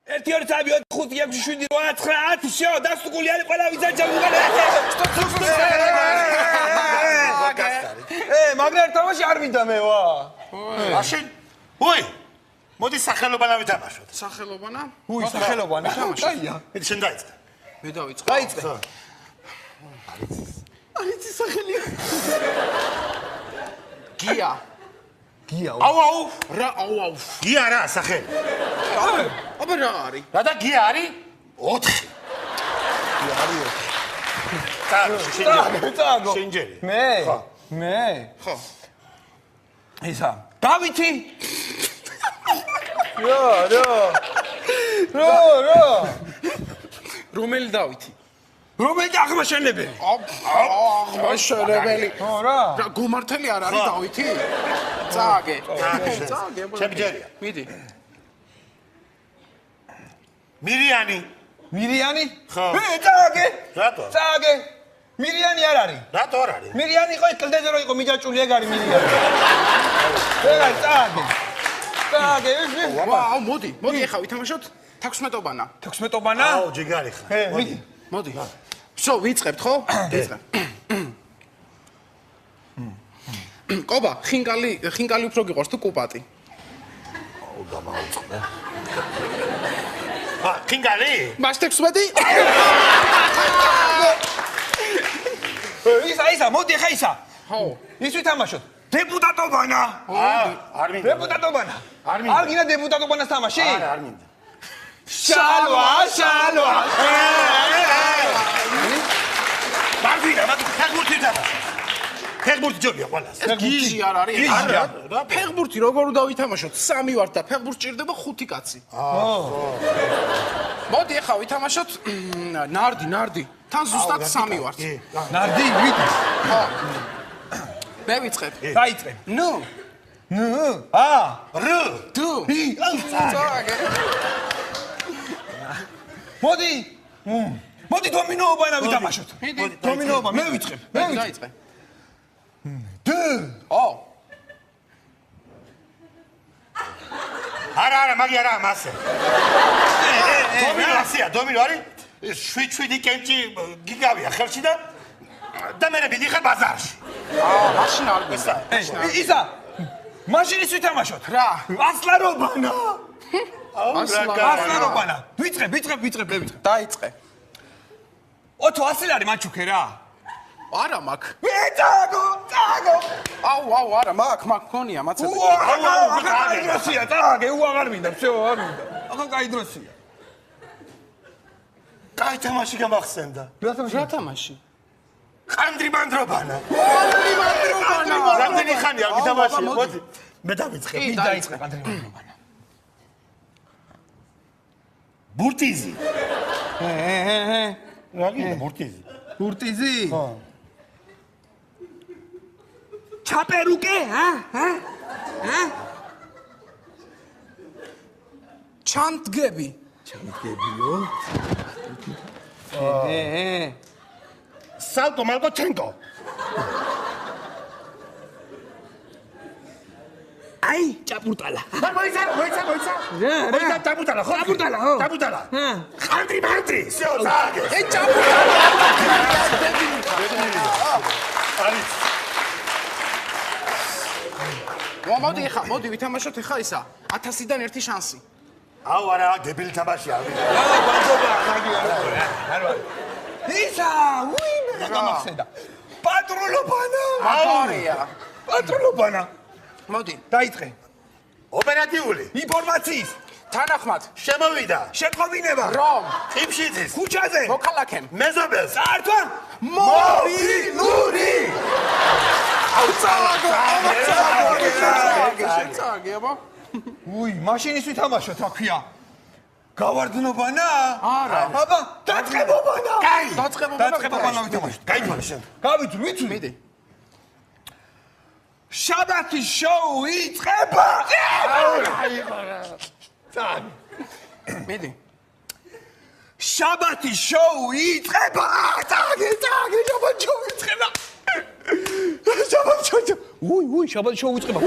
1 2 3 4 5 6 7 8 9 10 всё, დასტუკული არის ყველა ვიზა ჩამოგალე. მაგრამ თამაში არ მინდა მე ვა. მაშინ, უი. მოდი სახელობანა ვითამაშოთ. სახელობანა? უი, სახელობანა. კაია. შენ დაიწყე. მე დავიწყე. დაიწყე. არიცი სახელია. გია. გია. აუ. რა აუ. გია რა სახელი. აბა რა არის? რა და გია არის? 4. გია არის 4. წაგო. შენჯერი. მე. ხო. ისა. დავითი. რა. რომელი დავითი? რომელი აღმაშენებელი? აღმაშენებელი. ხო რა. რა გუმართელი არ არის დავითი? წააგე. წააგე. შემჯერია. მიდი. მირიანი? ხო. წააგე. რატო? წააგე. მირიანი არ არის. რატო არ არის? მირიანი იყო კლდეზე რო იყო მიჯაჭული ეგ არის მირიანი. ეგ წააგე. წააგე. ვაუ, მოდი ახლა ვითამაშოთ 16-ობანა. 16-ობანა? აუ, ჯიგარი ხარ. მიდი. მოდი. всё, ვიწყებთ ხო? ვიწყებ. ყობა, ხინკალი უფრო გიყვარს თუ კუპატი? აუ, დამაუწყდა. ხინკალი? მას 16? ისა, მოდი ხა ისა. ხო. ის ვითამაშოთ. დეპუტატობანა. არ მინდა. დეპუტატობანა. არ მინდა. არ გინდა დეპუტატობანას თამაში? არ მინდა. შალვა. მარგვინა, ფეხბურთი დადა. ფეხბურთი ჯობია ყველას. გიჟი არ არის? არა. ფეხბურთი როგორ უნდა ვითამაშოთ? 3 ვართ და ფეხბურთს ჭირდება 5 კაცი. მოდი ახლა ვითამაშოთ ნარდი. თან ზუსტად 3 ვართ. ნარდი, ვიტ. ხო. მე ვიწყებ. დაიწყე. ნუ. რ. დუ. წააგე. მოდი დომინოობანა ვითამაშოთ. მიდი. დომინოობა, მე ვიწყებ. მე დაიწყე. დ. არა, მაგი არა, მასე. დომინო არის? 7 კენჭი გიგავია ხელში და მე ვიდიხარ ბაზარში. მაშინ არ გესა. ისა, მაშინის ვითამაშოთ. რა? ასლარობანა. ასლარობანა. ვიწყებ, მე ვიწყებ. დაიწყე. ოთო ასლი არის მაჩუქე რა. არა მაქვს. წაგო. აუ, არა მაქვს, მქონია მაცები. კაი დროსია, წაგე, აღარ მინდა, всё, არ მინდა. ახლა კაი დროსია. კაი თამაში გამახსენდა. რა თამაში? ხანდრი მანდრობანა. მანდრობანა. რამდენი ხანია გითამაში? მოდი. მე დავიწყე. დაიწყე კანდრი მანდრობანა. ბურტიზი. რა გინდა ბურტიზი? ბურტიზი? ხო. ჩაპერუკე, ჩანდგები. ჩანდგებიო. სალკო მალკოჩენკო. აი, ჭაპურტალა. მოიცა. რა? ჭაპურტალა, ხო? ჭაპურტალა. ხანდრი მანდრი. всё, წააგე. ჭაპურტალა. არის. მოდი ვითამაშოთ ახლა ისა 1000-დან 1 შანსი. აუ არა, დებილი თამაშია. ბანჯობა, მაგი არა. ისა, უი, მე გამახსენდა. პატრულობანა. პატრულობანა. მოდი. დაიწყე. ოპერატიული. ინფორმაციის. თანახმად. შემოვიდა. შეყვინება. რომ. ყიფშიძის. ქუჩაზე. მოქალაქემ. მეზობელს. წართვა. მობილური. აუ წააგე, აბა. უი, მაშინის ვითამაშოთ, რა ქვია? გავარდნობანა? არა. აბა, დაწყებობანა. კაი. დაწყებობანა ვითამაშოთ. გაიწვალე შენ. გავიწვი, ვიცი. მიდი. შაბათის შოუ იწყება. წააგე. მიდი. შაბათის შოუ იწყება. წააგე, შაბათის შოუ იწყება. შაბათის შოუ. უი, შაბათის შოუ იწყება.